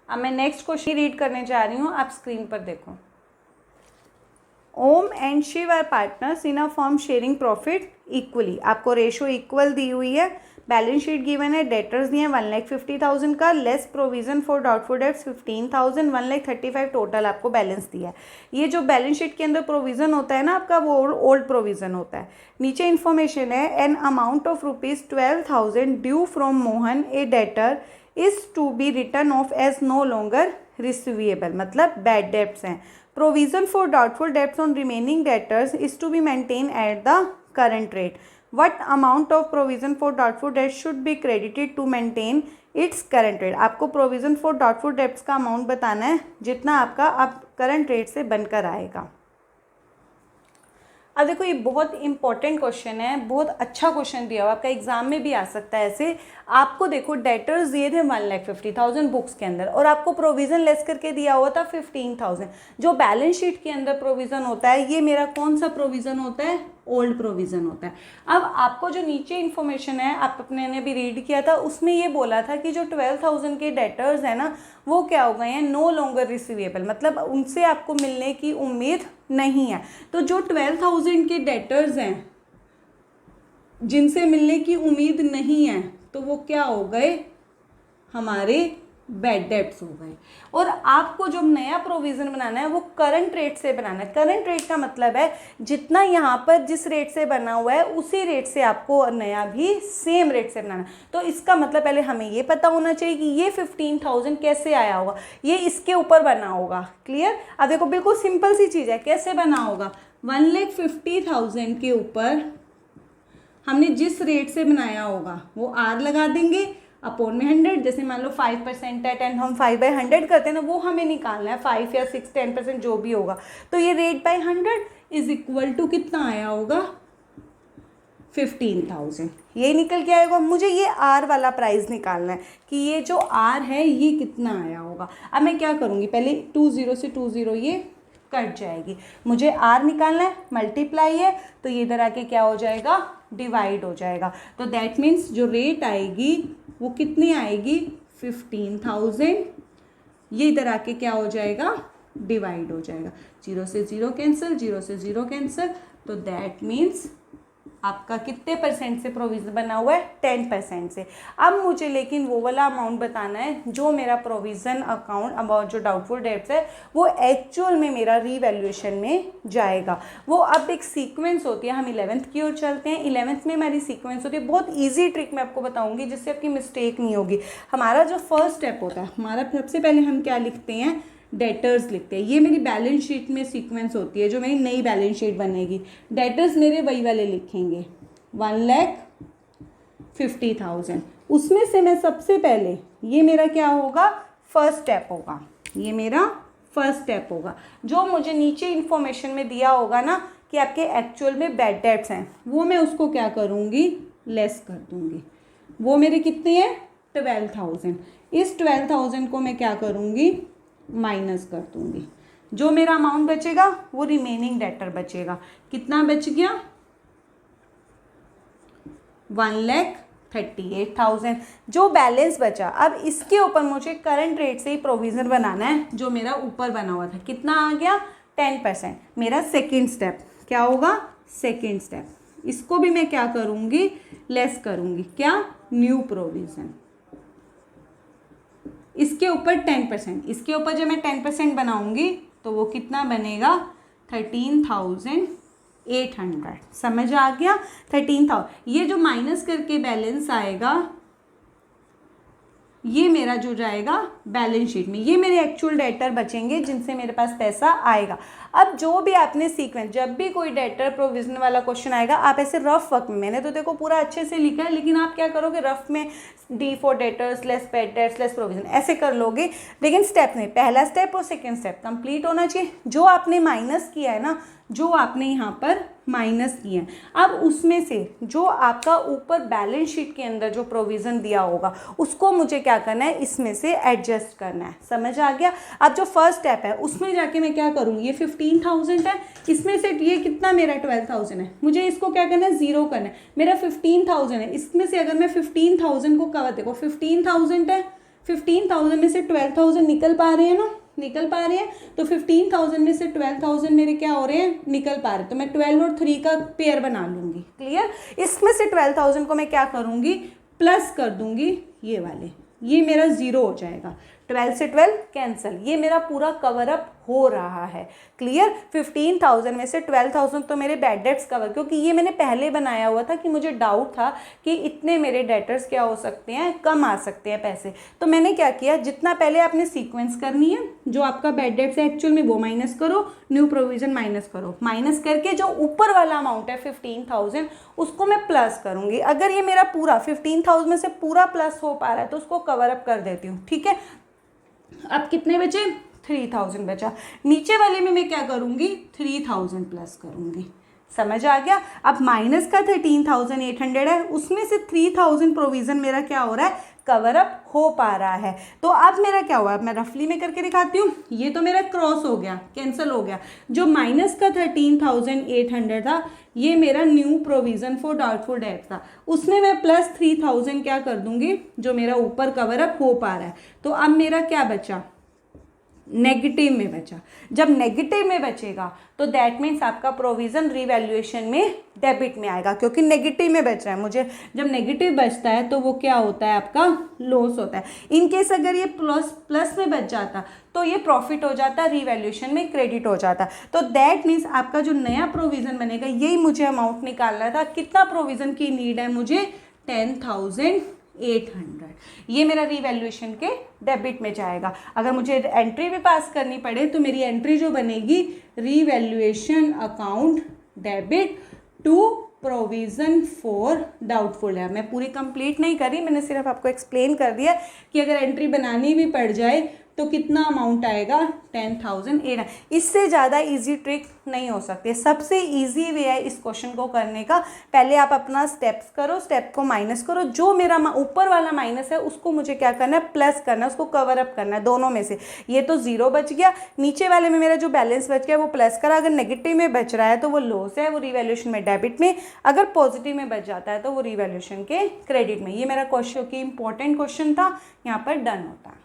अब मैं next question read करने जा रही हूँ, आप स्क्रीन पर देखो। Om and Shiv are partners in a firm sharing profit equally. आपको रेशो इक्वल दी हुई है, बैलेंस शीट गिवन है, डेटर्स दिए हैं 1,50,000 का, less provision for doubtful debts 15,000, 1,35,000 total आपको बैलेंस दिया है। ये जो बैलेंस शीट के अंदर प्रोविजन होता है ना आपका, वो ओल्ड प्रोविजन होता है। नीचे इन्फॉर्मेशन है, an amount of ₹12,000 due from Mohan a debtor is to be written off as no longer receivable, मतलब बैड डेट्स हैं। Provision for doubtful debts on remaining debtors is to be maintain at the current rate. What amount of provision for doubtful debts should be credited to maintain its current rate? आपको provision for doubtful debts का amount बताना है जितना आपका अब current rate से बनकर आएगा। अब देखो ये बहुत इंपॉर्टेंट क्वेश्चन है, बहुत अच्छा क्वेश्चन दिया हुआ, आपका एग्जाम में भी आ सकता है ऐसे। आपको देखो डेटर्स दिए थे 1,50,000 बुक्स के अंदर और आपको प्रोविज़न लेस करके दिया हुआ था 15,000। जो बैलेंस शीट के अंदर प्रोविज़न होता है ये मेरा कौन सा प्रोविज़न होता है? ओल्ड प्रोविज़न होता है। अब आपको जो नीचे इन्फॉर्मेशन है आप अपने ने भी रीड किया था, उसमें ये बोला था कि जो 12,000 के डेटर्स हैं ना वो क्या हो गए हैं? नो लॉन्गर रिसीवेबल, मतलब उनसे आपको मिलने की उम्मीद नहीं है। तो जो 12,000 के डेटर्स हैं जिनसे मिलने की उम्मीद नहीं है तो वो क्या हो गए? हमारे बैड डेट्स हो गए। और आपको जो नया प्रोविज़न बनाना है वो करंट रेट से बनाना है। करंट रेट का मतलब है जितना यहाँ पर जिस रेट से बना हुआ है उसी रेट से आपको नया भी सेम रेट से बनाना है। तो इसका मतलब पहले हमें ये पता होना चाहिए कि ये 15,000 कैसे आया होगा, ये इसके ऊपर बना होगा। क्लियर? अब देखो बिल्कुल सिंपल सी चीज़ है, कैसे बना होगा? 1,50,000 के ऊपर हमने जिस रेट से बनाया होगा वो आर लगा देंगे, अपॉन में 100। जैसे मान लो 5% है, 10 हम 5/100 करते हैं ना, वो हमें निकालना है, 5 या 6 10% जो भी होगा। तो ये rate by 100 is equal to कितना आया होगा? 15,000। ये निकल के आएगा। मुझे ये आर वाला प्राइस निकालना है कि ये जो आर है ये कितना आया होगा। अब मैं क्या करूँगी, पहले 20 से 20 ये कट जाएगी। मुझे आर निकालना है, मल्टीप्लाई है तो ये इधर आके क्या हो जाएगा? डिवाइड हो जाएगा। तो दैट मीन्स जो रेट आएगी वो कितनी आएगी? 15,000। ये इधर आके क्या हो जाएगा? डिवाइड हो जाएगा। 0 से 0 कैंसिल, 0 से 0 कैंसिल। तो दैट मीन्स आपका कितने परसेंट से प्रोविज़न बना हुआ है? 10% से। अब मुझे लेकिन वो वाला अमाउंट बताना है जो मेरा प्रोविज़न अकाउंट अबाउट जो डाउटफुल डेट्स है वो एक्चुअल में मेरा रीवैल्यूएशन में जाएगा। वो अब एक सीक्वेंस होती है, हम 11th की ओर चलते हैं। 11th में हमारी सीक्वेंस होती है, बहुत ईजी ट्रिक मैं आपको बताऊँगी जिससे आपकी मिस्टेक नहीं होगी। हमारा जो फर्स्ट स्टेप होता है, हमारा सबसे पहले हम क्या लिखते हैं? डेटर्स लिखते हैं। ये मेरी बैलेंस शीट में सीक्वेंस होती है जो मेरी नई बैलेंस शीट बनेगी। डेटर्स मेरे वही वाले लिखेंगे 1,50,000। उसमें से मैं सबसे पहले, ये मेरा क्या होगा? फर्स्ट स्टेप होगा। ये मेरा फर्स्ट स्टेप होगा। जो मुझे नीचे इन्फॉर्मेशन में दिया होगा ना कि आपके एक्चुअल में बैड डेट्स हैं, वो मैं उसको क्या करूँगी? लेस कर दूँगी। वो मेरे कितने हैं? 12,000। इस 12,000 को मैं क्या करूँगी? माइनस कर दूंगी। जो मेरा अमाउंट बचेगा वो रिमेनिंग डेटर बचेगा। कितना बच गया? 1,38,000 जो बैलेंस बचा। अब इसके ऊपर मुझे करंट रेट से ही प्रोविज़न बनाना है जो मेरा ऊपर बना हुआ था। कितना आ गया? 10%। मेरा सेकेंड स्टेप क्या होगा? सेकेंड स्टेप, इसको भी मैं क्या करूँगी? लेस करूँगी। क्या? New provision. इसके ऊपर 10%, इसके ऊपर जब मैं 10% बनाऊंगी तो वो कितना बनेगा? 13,800। समझ आ गया? 13,000। ये जो माइनस करके बैलेंस आएगा ये मेरा जो जाएगा बैलेंस शीट में, ये मेरे एक्चुअल डेटर बचेंगे जिनसे मेरे पास पैसा आएगा। अब जो भी आपने सीक्वेंस, जब भी कोई डेटर प्रोविजन वाला क्वेश्चन आएगा आप ऐसे रफ वर्क में, मैंने तो देखो पूरा अच्छे से लिखा है लेकिन आप क्या करोगे? रफ में D for debtors less bad debts less provision ऐसे कर लोगे। लेकिन स्टेप नहीं, पहला स्टेप और सेकेंड स्टेप कंप्लीट होना चाहिए। जो आपने माइनस किया है ना, जो आपने यहाँ पर माइनस किए हैं, अब उसमें से जो आपका ऊपर बैलेंस शीट के अंदर जो प्रोविज़न दिया होगा उसको मुझे क्या करना है? इसमें से एडजस्ट करना है। समझ आ गया? अब जो फर्स्ट स्टेप है उसमें जाके मैं क्या करूँगी? ये 15,000 है, इसमें से ये कितना मेरा 12,000 है, मुझे इसको क्या करना है? 0 करना है। मेरा 15,000 है, इसमें से अगर मैं 15,000 को कवर, देखो 15,000 है, 15,000 में से 12,000 निकल पा रहे हैं ना, निकल पा रहे हैं। तो 15,000 में से 12,000 मेरे क्या हो रहे हैं, निकल पा रहे हैं। तो मैं 12 और 3 का पेयर बना लूँगी। क्लियर। इसमें से 12,000 को मैं क्या करूँगी, प्लस कर दूँगी ये वाले, ये मेरा 0 हो जाएगा। 12 से 12 कैंसिल, ये मेरा पूरा कवर अप हो रहा है। क्लियर। 15,000 में से 12,000 तो मेरे बैड डेट्स कवर, क्योंकि ये मैंने पहले बनाया हुआ था कि मुझे डाउट था कि इतने मेरे डेटर्स क्या हो सकते हैं, कम आ सकते हैं पैसे। तो मैंने क्या किया, जितना पहले आपने सीक्वेंस करनी है, जो आपका बैड डेट्स है एक्चुअल में वो माइनस करो, न्यू प्रोविजन माइनस करो, माइनस करके जो ऊपर वाला अमाउंट है 15,000 उसको मैं प्लस करूँगी। अगर ये मेरा पूरा 15,000 में से पूरा प्लस हो पा रहा है तो उसको कवर अप कर देती हूँ। ठीक है। अब कितने बचे, 3,000 बचा। नीचे वाले में मैं क्या करूँगी, 3,000 प्लस करूँगी। समझ आ गया। अब माइनस का 13,800 है, उसमें से 3,000 प्रोविज़न मेरा क्या हो रहा है, कवर अप हो पा रहा है। तो अब मेरा क्या हुआ, अब मैं रफली में करके दिखाती हूँ। ये तो मेरा क्रॉस हो गया, कैंसिल हो गया। जो माइनस का 13,800 था ये मेरा new provision for doubtful debt था, उसमें मैं प्लस 3,000 क्या कर दूंगी, जो मेरा ऊपर कवर अप हो पा रहा है। तो अब मेरा क्या बचा, नेगेटिव में बचा। जब नेगेटिव में बचेगा तो दैट मीन्स आपका प्रोविज़न रीवैल्यूएशन में डेबिट में आएगा, क्योंकि नेगेटिव में बच रहा है मुझे। जब नेगेटिव बचता है तो वो क्या होता है, आपका लॉस होता है। इन केस अगर ये प्लस में बच जाता तो ये प्रॉफिट हो जाता, रीवैल्यूएशन में क्रेडिट हो जाता। तो दैट मीन्स आपका जो नया प्रोविज़न बनेगा, यही मुझे अमाउंट निकालना था। कितना प्रोविज़न की नीड है मुझे, 10,800। ये मेरा रीवैल्यूएशन के डेबिट में जाएगा। अगर मुझे एंट्री भी पास करनी पड़े तो मेरी एंट्री जो बनेगी, revaluation account debit to provision for doubtful है। मैं पूरी कंप्लीट नहीं करी, मैंने सिर्फ आपको एक्सप्लेन कर दिया कि अगर एंट्री बनानी भी पड़ जाए तो कितना अमाउंट आएगा, 10,800। इससे ज़्यादा इजी ट्रिक नहीं हो सकती। सबसे इजी वे है इस क्वेश्चन को करने का, पहले आप अपना स्टेप्स करो, स्टेप को माइनस करो। जो मेरा ऊपर वाला माइनस है उसको मुझे क्या करना है, प्लस करना है, उसको कवर अप करना है दोनों में से। ये तो 0 बच गया, नीचे वाले में मेरा जो बैलेंस बच गया वो प्लस करा। अगर नेगेटिव में बच रहा है तो वो लॉस है, वो रीवैल्यूएशन में डेबिट में। अगर पॉजिटिव में बच जाता है तो वो रीवैल्यूएशन के क्रेडिट में। ये मेरा क्वेश्चन की इंपॉर्टेंट क्वेश्चन था, यहाँ पर डन होता है।